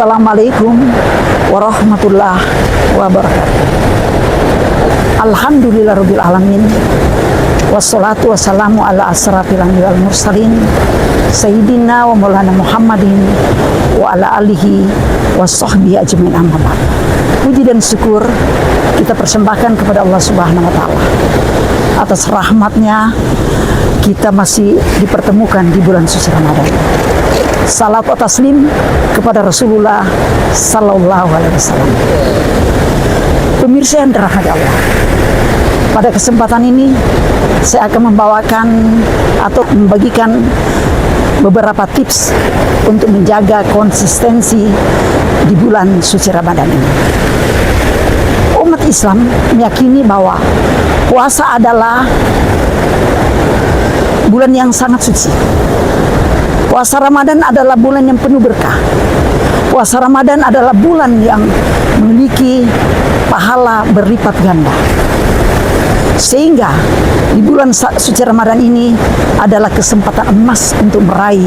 Assalamualaikum warahmatullahi wabarakatuh. Alhamdulillahirabbil alamin. Wassalatu wassalamu ala asrafil anbiya'i wal mursalin sayyidina wa maulana Muhammadin wa ala alihi washabbihi ajmain, amma ba'd. Puji dan syukur kita persembahkan kepada Allah Subhanahu wa taala. Atas rahmatnya kita masih dipertemukan di bulan suci Ramadan. Salat wa taslim kepada Rasulullah sallallahu alaihi wasallam. Pemirsa yang dirahmati Allah, pada kesempatan ini saya akan membawakan atau membagikan beberapa tips untuk menjaga konsistensi di bulan suci Ramadan ini. Umat Islam meyakini bahwa puasa adalah bulan yang sangat suci. Puasa Ramadan adalah bulan yang penuh berkah. Puasa Ramadan adalah bulan yang memiliki pahala berlipat ganda. Sehingga di bulan suci Ramadan ini adalah kesempatan emas untuk meraih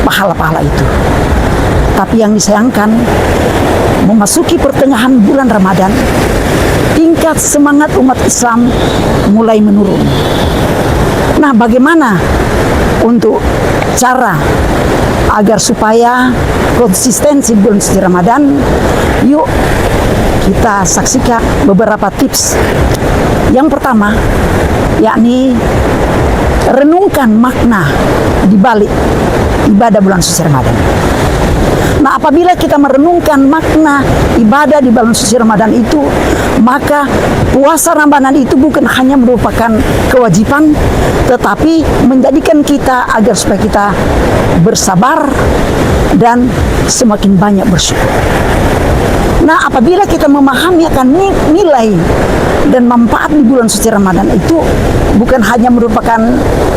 pahala-pahala itu. Tapi yang disayangkan, memasuki pertengahan bulan Ramadan, tingkat semangat umat Islam mulai menurun. Nah, bagaimana untuk cara agar supaya konsistensi bulan suci Ramadan? Yuk kita saksikan beberapa tips. Yang pertama, yakni renungkan makna di balik ibadah bulan suci Ramadan. Nah, apabila kita merenungkan makna ibadah di bulan suci Ramadan itu, maka puasa Ramadan itu bukan hanya merupakan kewajiban, tetapi menjadikan kita agar supaya kita bersabar dan semakin banyak bersyukur. Nah, apabila kita memahami akan nilai dan manfaat di bulan suci Ramadan itu bukan hanya merupakan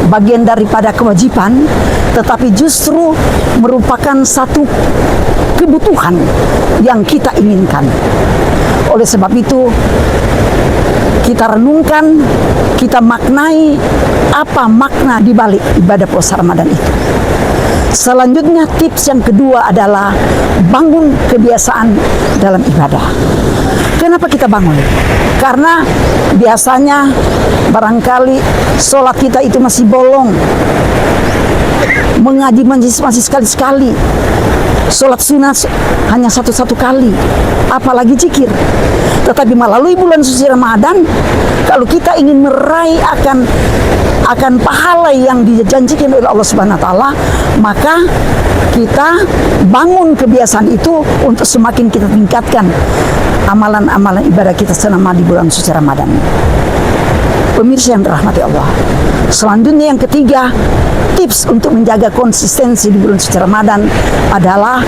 bagian daripada kewajiban, tetapi justru merupakan satu kebutuhan yang kita inginkan. Oleh sebab itu, kita renungkan, kita maknai apa makna di balik ibadah puasa Ramadan itu. Selanjutnya, tips yang kedua adalah bangun kebiasaan dalam ibadah. Kenapa kita bangun? Karena biasanya barangkali sholat kita itu masih bolong, mengaji masih sekali-sekali, sholat sunat hanya satu-satu kali, apalagi zikir. Tetapi melalui bulan suci Ramadan, kalau kita ingin meraih akan pahala yang dijanjikan oleh Allah Subhanahu wa taala, maka kita bangun kebiasaan itu untuk semakin kita tingkatkan amalan-amalan ibadah kita selama di bulan suci Ramadan. Pemirsa yang dirahmati Allah, selanjutnya yang ketiga, tips untuk menjaga konsistensi di bulan suci Ramadan adalah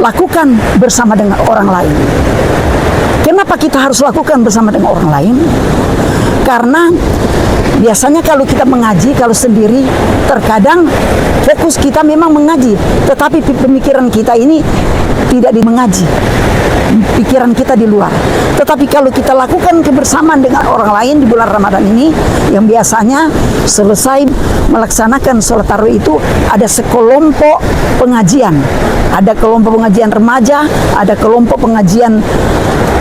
lakukan bersama dengan orang lain. Kenapa kita harus lakukan bersama dengan orang lain? Karena biasanya kalau kita mengaji, kalau sendiri, terkadang fokus kita memang mengaji, tetapi pemikiran kita ini tidak di mengaji, pikiran kita di luar. Tetapi kalau kita lakukan kebersamaan dengan orang lain di bulan Ramadan ini, yang biasanya selesai melaksanakan sholat tarawih itu ada sekelompok pengajian, ada kelompok pengajian remaja, ada kelompok pengajian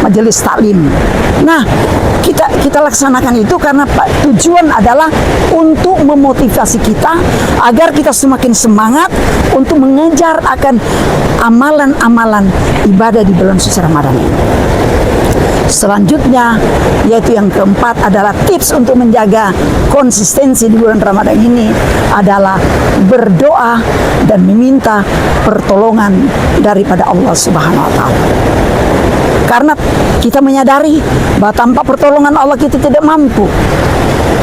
majelis taklim. Nah, kita laksanakan itu karena tujuan adalah untuk memotivasi kita agar kita semakin semangat untuk mengejar akan amalan-amalan ibadah di bulan suci Ramadan ini. Selanjutnya, yaitu yang keempat, adalah tips untuk menjaga konsistensi di bulan Ramadan ini adalah berdoa dan meminta pertolongan daripada Allah Subhanahu wa taala. Karena kita menyadari bahwa tanpa pertolongan Allah kita tidak mampu.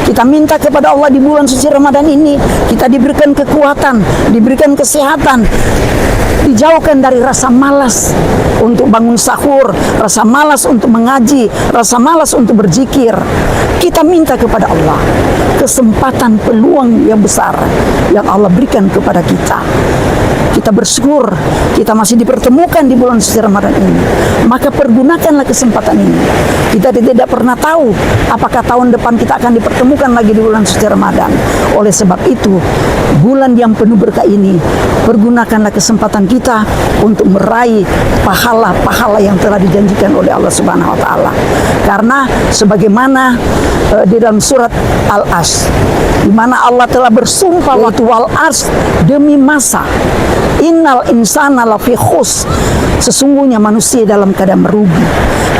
Kita minta kepada Allah di bulan suci Ramadan ini, kita diberikan kekuatan, diberikan kesehatan, dijauhkan dari rasa malas untuk bangun sahur, rasa malas untuk mengaji, rasa malas untuk berzikir. Kita minta kepada Allah kesempatan peluang yang besar yang Allah berikan kepada kita. kita bersyukur kita masih dipertemukan di bulan suci Ramadan ini. Maka pergunakanlah kesempatan ini. Kita tidak pernah tahu apakah tahun depan kita akan dipertemukan lagi di bulan suci Ramadan. Oleh sebab itu, bulan yang penuh berkah ini, pergunakanlah kesempatan kita untuk meraih pahala-pahala yang telah dijanjikan oleh Allah Subhanahu wa taala. Karena sebagaimana di dalam surat Al-Asr, di mana Allah telah bersumpah waktu wal asr, demi masa, innal insana lafi khus, sesungguhnya manusia dalam keadaan merugi,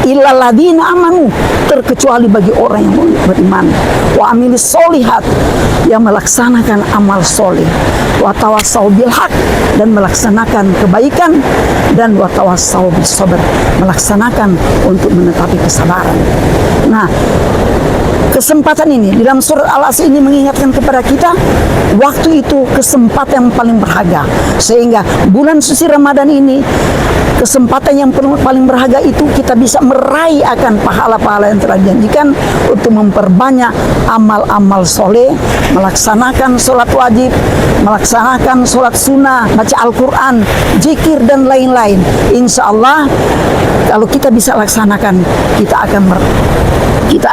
illal ladzina amanu, terkecuali bagi orang yang beriman, wa amilis solihat, yang melaksanakan amal soleh, wa tawassau bil haq, dan melaksanakan kebaikan, dan wa tawassau bis sabr, melaksanakan untuk menetapi kesabaran. Nah, kesempatan ini di dalam surat Al-Asr ini mengingatkan kepada kita, waktu itu kesempatan yang paling berharga. Sehingga bulan suci Ramadan ini, kesempatan yang paling berharga itu kita bisa meraih akan pahala-pahala yang telah dijanjikan untuk memperbanyak amal-amal soleh, melaksanakan sholat wajib, melaksanakan sholat sunnah, baca Al-Quran, zikir, dan lain-lain. Insya Allah kalau kita bisa laksanakan, kita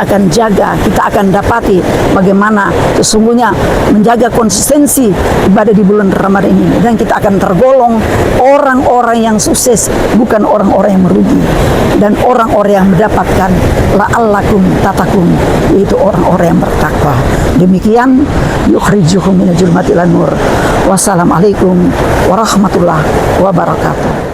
akan jaga, kita akan dapati bagaimana sesungguhnya menjaga konsistensi ibadah di bulan Ramadan ini, dan kita akan tergolong orang-orang yang sukses, bukan orang-orang yang merugi, dan orang-orang yang mendapatkan la'allakum tatakun, yaitu orang-orang yang bertakwa. Demikian, yukhrijuhum minal zulmati ilan nur. Wassalamualaikum warahmatullahi wabarakatuh.